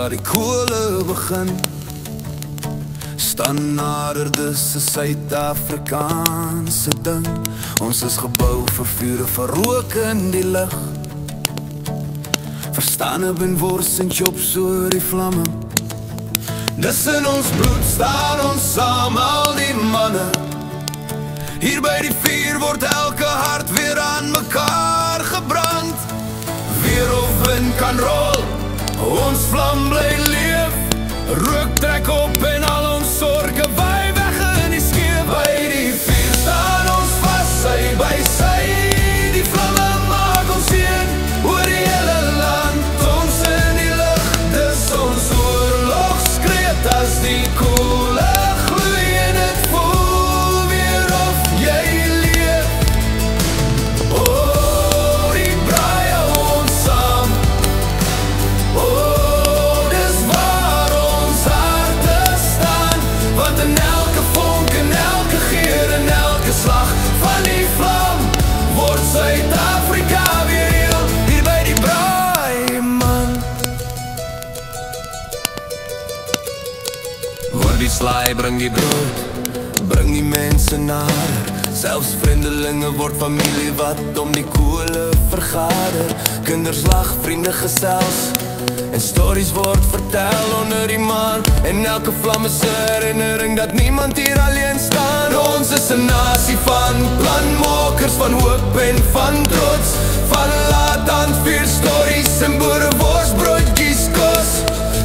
waar die kole begin. Staan nader, dis 'n Suid-Afrikaanse ding. Ons is gebou vir vure, vir rook in die lug. Verstaan 'n wors en chops oor die vlamme. Dis in ons bloed, staan ons saam, al die manne. Hier by die vuur word elke hart weer aan mekaar gebrand. Weer of wind kan rol, ons vlam bly leef. Rook trek op en al ons sorge waai weg in die skeef. By die vuur staan ons vas, sy by sy. Die vlamme maak ons een oor die hele land. Ons in die lug, dis ons oorlogskreet. As die koele gloei en het voel weer of jy leef. Oh, die braai hou ons saam. Oh, dis waar ons harte staan. Want in elke vonk en elke geur en elke slag van die vlam word Suid-Afrika weer heel. Hier by die braai, man. Hoor die slaai, bring die brood, bring die mense nader. Selfs vreemdelinge word familie wat om die kole vergader. Kinders lag, vriende gesels en stories word vertel onder die maan. En elke vlam is 'n herinnering dat niemand hier alleen staan. Ons is 'n nasie van planmakers, van hoop en van trots. Van laat aan vuur stories en boerewors broodjies kos.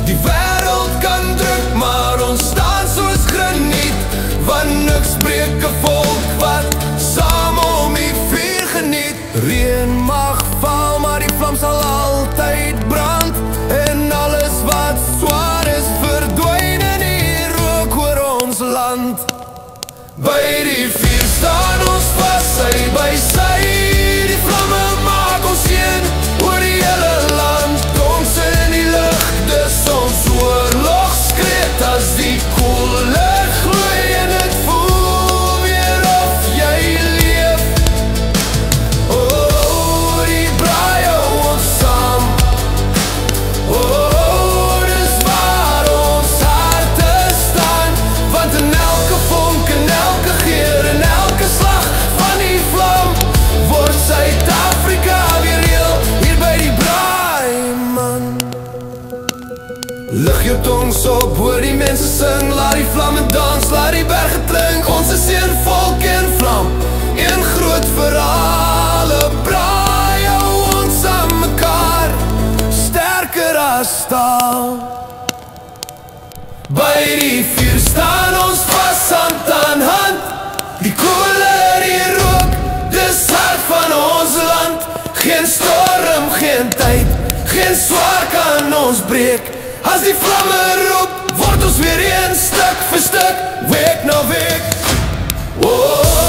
Die wêreld kan druk, maar ons staan soos graniet. Want niks breek 'n volk wat saam om die vuur geniet. Reën mag val, maar die vlam sal altyd brand. En alles wat swaar is verdwyn in die rook oor ons land. By die vuur staan ons vas, sy by sy. Die vlamme maak ons een oor die hele land. Ons in die lug, dis ons oorlogskreet. As die koele gloei en het voel weer of jy leef. Oh, die braai hou ons saam. Oh, dis waar ons harte staan. Want in elke vonk en elke geur en elke slag van die vlam word Suid-Afrika weer heel. Hier by die braai, man. Lig jou tongs op, hoor die mense sing. Laat die vlamme dans, laat die berge klink. Ons is een volk en vlam, een groot verhaal. 'n braai hou ons aan mekaar, sterker as staal. By die vuur staan ons vas, hand aan hand. Die koele, die rook, dis hart van ons land. Geen storm, geen tyd, geen swaar kan ons breek. As die vlamme roep, word ons weer een stuk vir stuk, week na week. Oh.